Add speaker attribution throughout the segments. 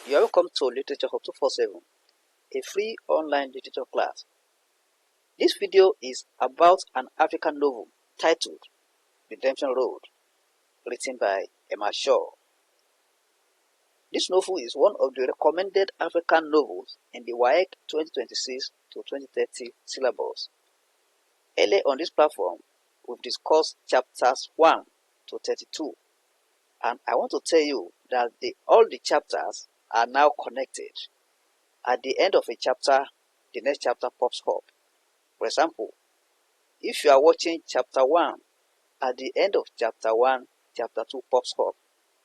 Speaker 1: You are welcome to Literature Hub 247, a free online literature class. This video is about an African novel titled Redemption Road, written by Elma Shaw. This novel is one of the recommended African novels in the WAEC 2026 to 2030 syllabus. Earlier on this platform, we've discussed chapters 1 to 32, and I want to tell you that all the chapters are now connected. At the end of a chapter, the next chapter pops up. For example, if you are watching chapter 1, at the end of chapter 1, chapter 2 pops up.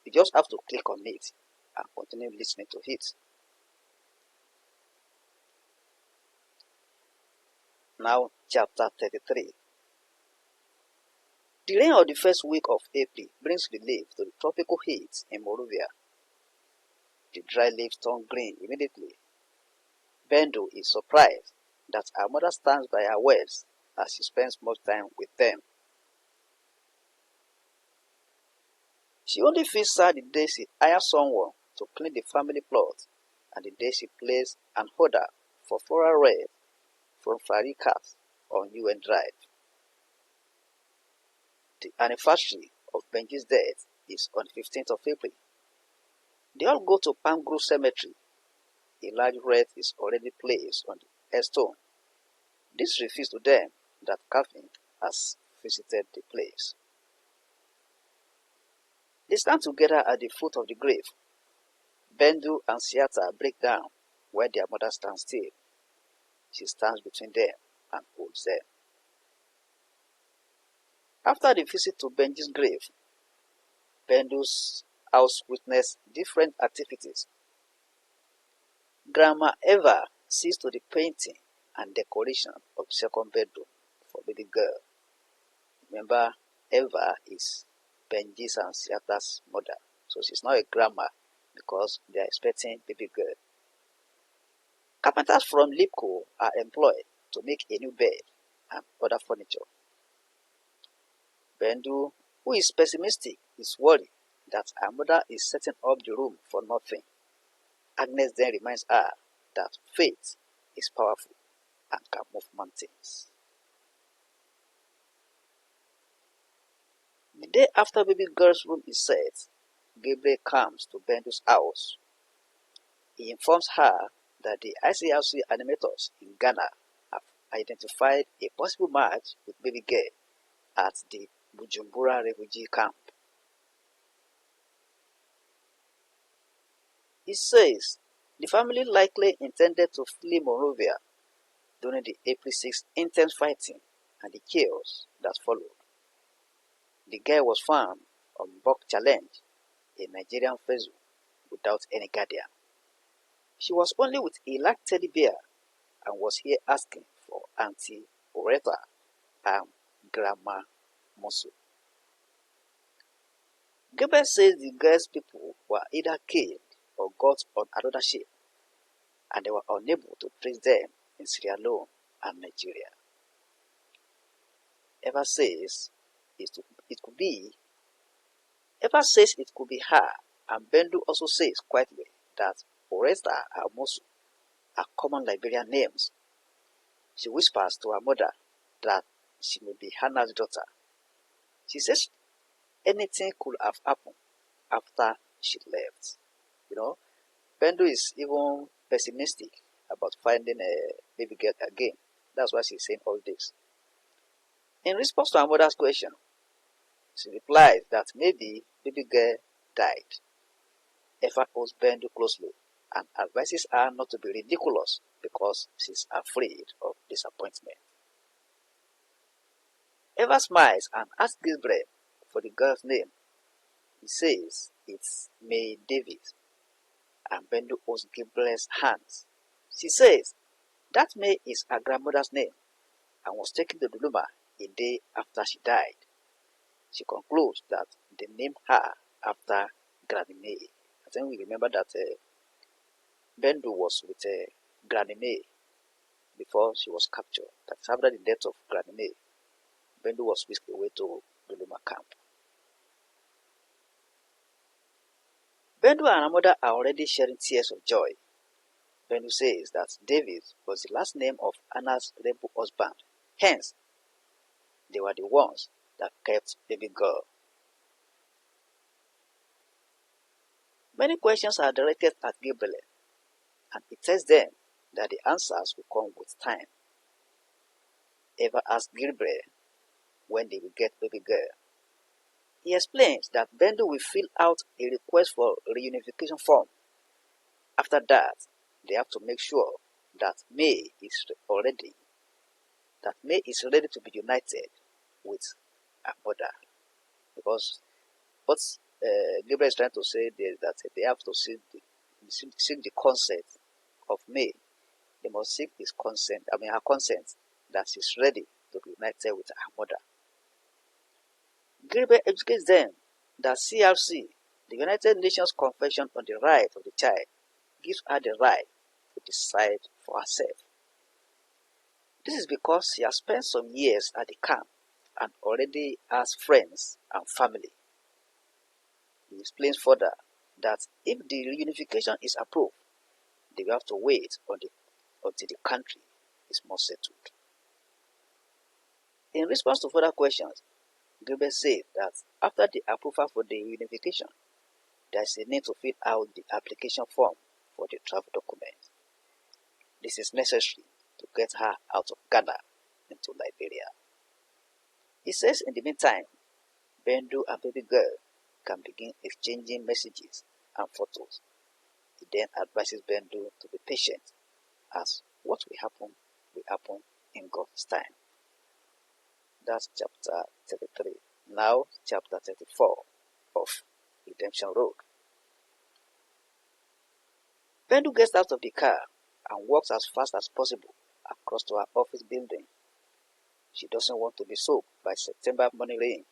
Speaker 1: You just have to click on it and continue listening to it. Now, chapter 33. The rain of the first week of April brings relief to the tropical heat in Monrovia. The dry leaves turn green immediately. Bendo is surprised that her mother stands by her wells as she spends much time with them. She only feels sad the day she hires someone to clean the family plot and the day she plays an order for floral red from Farikas on UN Drive. The anniversary of Benji's death is on the 15th of April. They all go to Palm Grove Cemetery. A large wreath is already placed on the headstone. This reveals to them that Calvin has visited the place. They stand together at the foot of the grave. Bendu and Siata break down where their mother stands still. She stands between them and holds them. After the visit to Benji's grave, Bendu's house witnessed different activities. Grandma Eva sees to the painting and decoration of the second bedroom for baby girl. Remember, Eva is Benji's and Siata's mother, so she's not a grandma because they are expecting baby girl. Carpenters from Lipco are employed to make a new bed and other furniture. Bendu, who is pessimistic, is worried that her mother is setting up the room for nothing. Agnes then reminds her that faith is powerful and can move mountains. The day after baby girl's room is set, Gabriel comes to Bendu's house. He informs her that the ICRC animators in Ghana have identified a possible match with baby girl at the Bujumbura refugee camp. He says the family likely intended to flee Monrovia during the April 6 intense fighting and the chaos that followed. The girl was found on Buck Challenge, a Nigerian vessel, without any guardian. She was only with a large teddy bear and was here asking for Auntie Oretta and Grandma Mosu. Gabriel says the girl's people were either killed or got on another ship, and they were unable to trace them in Sierra Leone and Nigeria. Eva says it could be her, and Bendu also says quietly that Oresta and Mosu are common Liberian names. She whispers to her mother that she may be Hannah's daughter. She says anything could have happened after she left. Bendu is even pessimistic about finding a baby girl again. That's why she's saying all this. In response to her mother's question, she replies that maybe baby girl died. Eva holds Bendu closely and advises her not to be ridiculous because she's afraid of disappointment. Eva smiles and asks Gabriel for the girl's name. He says it's May Davis, and Bendu holds Gabriel's hands. She says that May is her grandmother's name and was taken to Duluma a day after she died. She concludes that they named her after Granny May. I think we remember that Bendu was with Granny May before she was captured. That's after the death of Granny May. Bendu was whisked away to Duluma camp. Bendu and her mother are already sharing tears of joy. Bendu says that David was the last name of Anna's rebel husband. Hence, they were the ones that kept baby girl. Many questions are directed at Gabriel, and he tells them that the answers will come with time. Eva asks Gabriel when they will get baby girl. He explains that Bendu will fill out a request for reunification form. After that, they have to make sure that May is ready to be united with her mother. Because what Gabriel is trying to say there is that they have to seek the consent of May. They must seek her consent that she's ready to be united with her mother. Gabriel educates them that CRC, the United Nations Convention on the Right of the Child, gives her the right to decide for herself. This is because she has spent some years at the camp and already has friends and family. He explains further that if the reunification is approved, they will have to wait until the country is more settled. In response to further questions, Gabriel said that after the approval for the reunification, there is a need to fill out the application form for the travel document. This is necessary to get her out of Ghana into Liberia. He says in the meantime, Bendu and baby girl can begin exchanging messages and photos. He then advises Bendu to be patient, as what will happen in God's time. That's chapter 33. Now, chapter 34 of Redemption Road. Bendu gets out of the car and walks as fast as possible across to her office building. She doesn't want to be soaked by September morning rain.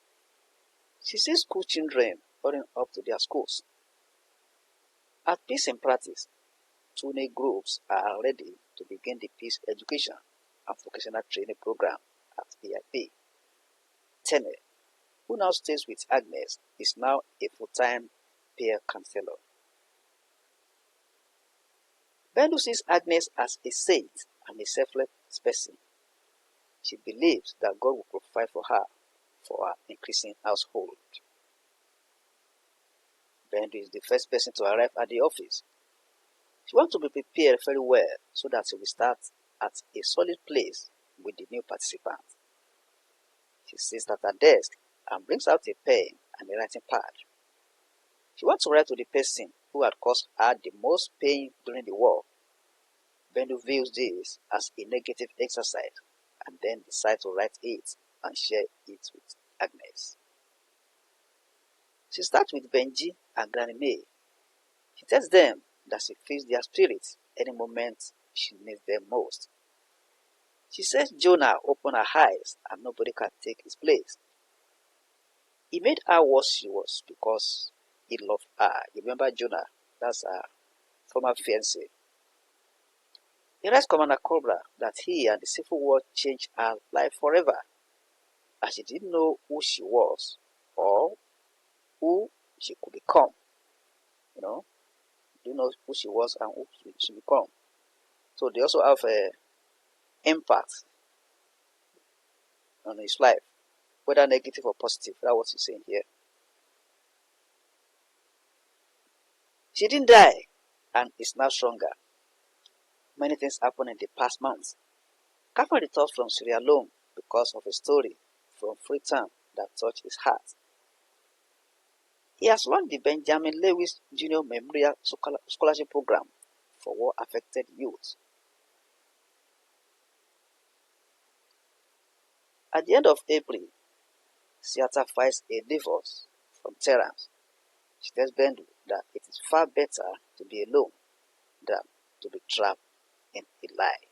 Speaker 1: She sees school children hurrying up to their schools. At Peace in Practice, 2 new groups are ready to begin the Peace Education and Vocational Training Program at EIP. Tene, who now stays with Agnes, is now a full-time peer counselor. Bendu sees Agnes as a saint and a selfless person. She believes that God will provide for her increasing household. Bendu is the first person to arrive at the office. She wants to be prepared very well so that she will start at a solid place with the new participant. She sits at her desk and brings out a pen and a writing pad. She wants to write to the person who had caused her the most pain during the war. Bendu views this as a negative exercise and then decides to write it and share it with Agnes. She starts with Benji and Granny May. She tells them that she feels their spirits any moment she needs them most. She says Jonah opened her eyes and nobody can take his place. He made her what she was because he loved her. You remember Jonah? That's her former fiancé. He writes Commander Cobra that he and the Civil War changed her life forever, as she didn't know who she was or who she could become. Didn't know who she was and who she become. So they also have an impact on his life, whether negative or positive. That's what he's saying here. She didn't die and is now stronger. Many things happened in the past months. Catherine returned from Sierra Leone because of a story from Freetown that touched his heart. He has launched the Benjamin Lewis Junior Memorial Scholarship Program for war-affected youth. At the end of April, Seattle files a divorce from Terrence. She tells Bendu that it is far better to be alone than to be trapped in a lie.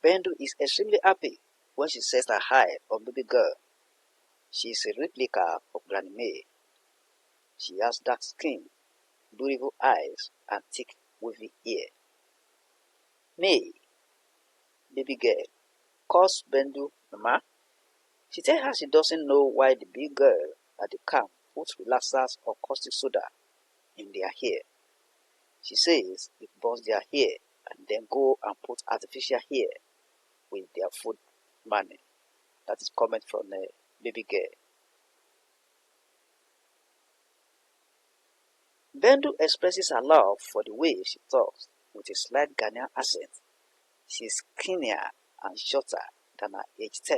Speaker 1: Bendu is extremely happy when she sets her eye on baby girl. She is a replica of Granny May. She has dark skin, beautiful eyes, and thick, wavy hair. May, baby girl, calls Bendu Mama. She tells her she doesn't know why the big girl at the camp puts relaxers or caustic soda in their hair. She says it burns their hair and then go and put artificial hair with their food money. That is comment from the baby girl. Bendu expresses her love for the way she talks with a slight Ghanaian accent. She is skinnier and shorter than her age 10.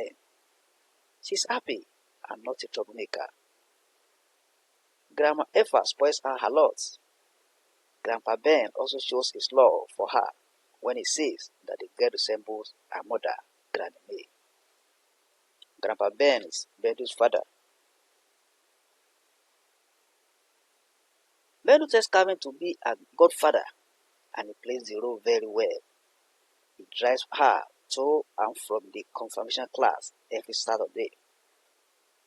Speaker 1: She is happy and not a troublemaker. Grandma Effa spoils her a lot. Grandpa Ben also shows his love for her when he says that the girl resembles her mother, Granny May. Grandpa Ben is Bendu's father. Bendu tells Calvin to be a godfather, and he plays the role very well. He drives her to and from the confirmation class every Saturday.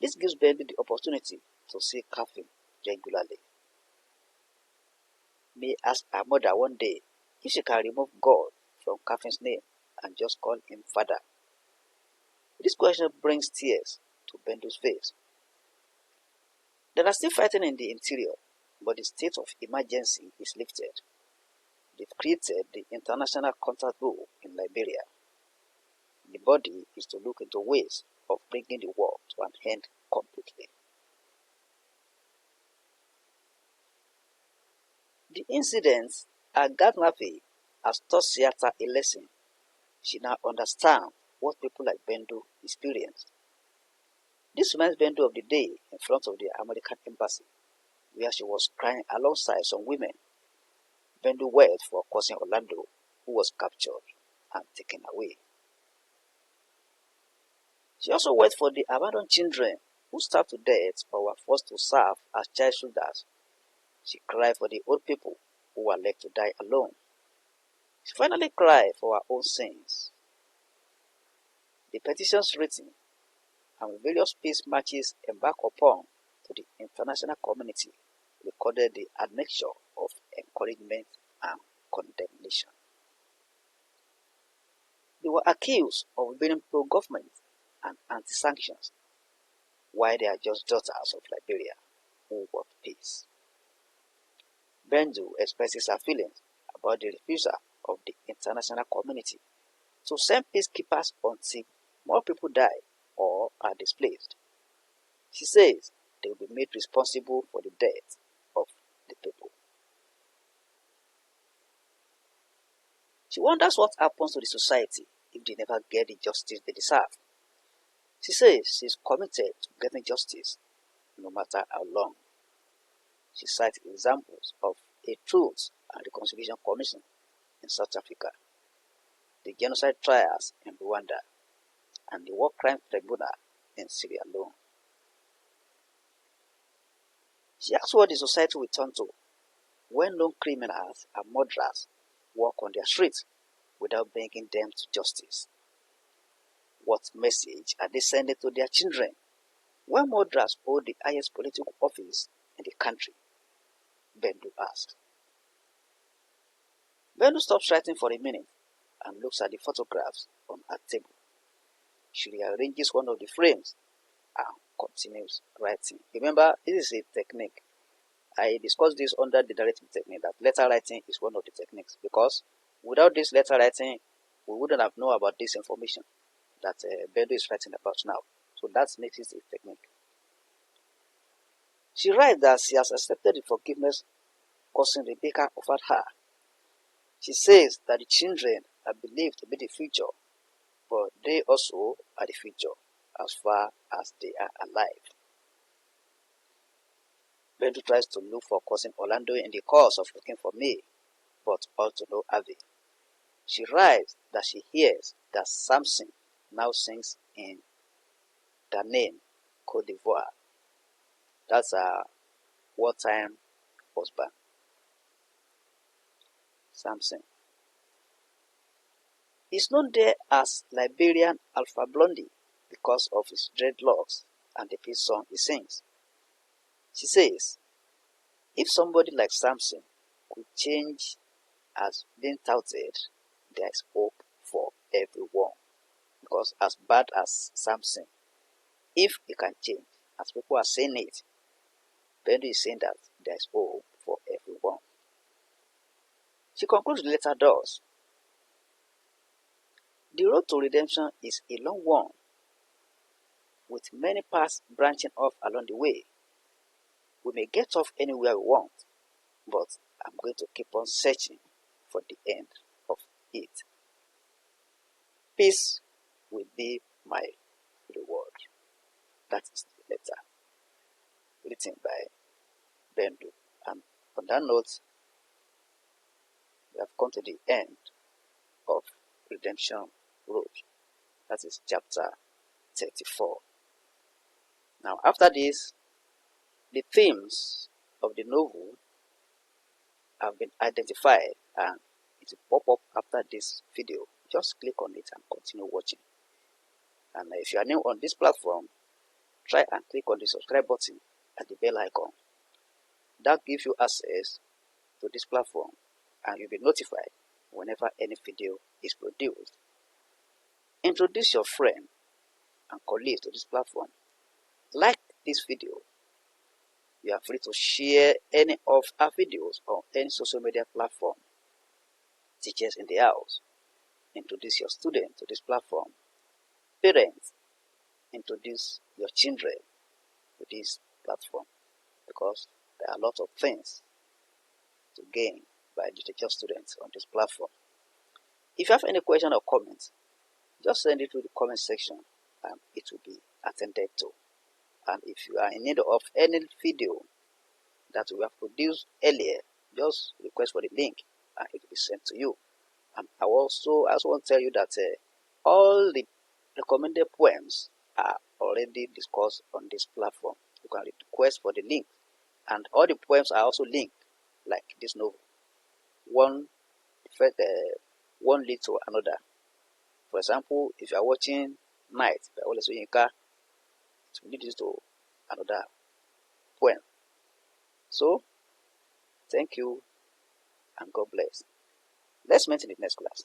Speaker 1: This gives Bendu the opportunity to see Calvin regularly. May asked her mother one day if she can remove God from Calvin's name and just call him father. This question brings tears to Bendu's face. There are still fighting in the interior, but the state of emergency is lifted. They've created the International Contact Group in Liberia. The body is to look into ways of bringing the war to an end completely. The incidents at Gatnafe has taught Siata a lesson. She now understands what people like Bendu experienced. This reminds Bendu of the day in front of the American embassy, where she was crying alongside some women. Bendu wept for cousin Orlando, who was captured and taken away. She also wept for the abandoned children who starved to death or were forced to serve as child soldiers. She cried for the old people who were left to die alone. She finally cried for her own sins. The petitions written and various peace marches embarked upon to the international community recorded the admixture of encouragement and condemnation. They were accused of being pro-government and anti-sanctions, while they are just daughters of Liberia who want peace. Bendu expresses her feelings about the refusal of the international community to send peacekeepers until more people die or are displaced. She says they will be made responsible for the death of the people. She wonders what happens to the society if they never get the justice they deserve. She says she is committed to getting justice no matter how long. She cites examples of a Truth and Reconciliation Commission in South Africa, the genocide trials in Rwanda, and the War Crimes Tribunal in Sierra Leone. She asks what the society will turn to when known criminals and murderers walk on their streets without bringing them to justice. What message are they sending to their children when murderers hold the highest political office in the country? Bendu asked. Bendu stops writing for a minute and looks at the photographs on her table. She rearranges one of the frames and continues writing. Remember, this is a technique. I discussed this under the directive technique, that letter writing is one of the techniques, because without this letter writing, we wouldn't have known about this information that Bendu is writing about now. So that makes it a technique. She writes that she has accepted the forgiveness cousin Rebecca offered her. She says that the children are believed to be the future, but they also are the future as far as they are alive. Bendu tries to look for cousin Orlando in the course of looking for May, but all to no avail. She writes that she hears that Samson now sings in Danem, Cote d'Ivoire. That's a wartime husband. Samson. He's known there as Liberian Alpha Blondie because of his dreadlocks and the peace song he sings. She says, if somebody like Samson could change as being touted, there is hope for everyone. Because as bad as Samson, if he can change, as people are saying it, Bendu is saying that there is hope for everyone. She concludes the letter thus: the road to redemption is a long one, with many paths branching off along the way. We may get off anywhere we want, but I'm going to keep on searching for the end of it. Peace will be my reward. That is the letter written by Bendu. And on that note, we have come to the end of Redemption Road. That is chapter 34. Now, after this, the themes of the novel have been identified and it will pop up after this video. Just click on it and continue watching. And if you are new on this platform, try and click on the subscribe button and the bell icon. That gives you access to this platform and you'll be notified whenever any video is produced. Introduce your friend and colleagues to this platform. Like this video. You are free to share any of our videos on any social media platform. Teachers in the house, introduce your students to this platform. Parents, introduce your children to this platform, because there are a lot of things to gain by literature students on this platform. If you have any question or comments, just send it to the comment section and it will be attended to. And if you are in need of any video that we have produced earlier, just request for the link and it will be sent to you. And I also want to tell you that all the recommended poems are already discussed on this platform. You can request for the link, and all the poems are also linked, like this novel. One leads to another. For example, if you are watching Night by Ole Soyinka, it will lead you to another poem. So, thank you and God bless. Let's meet in the next class.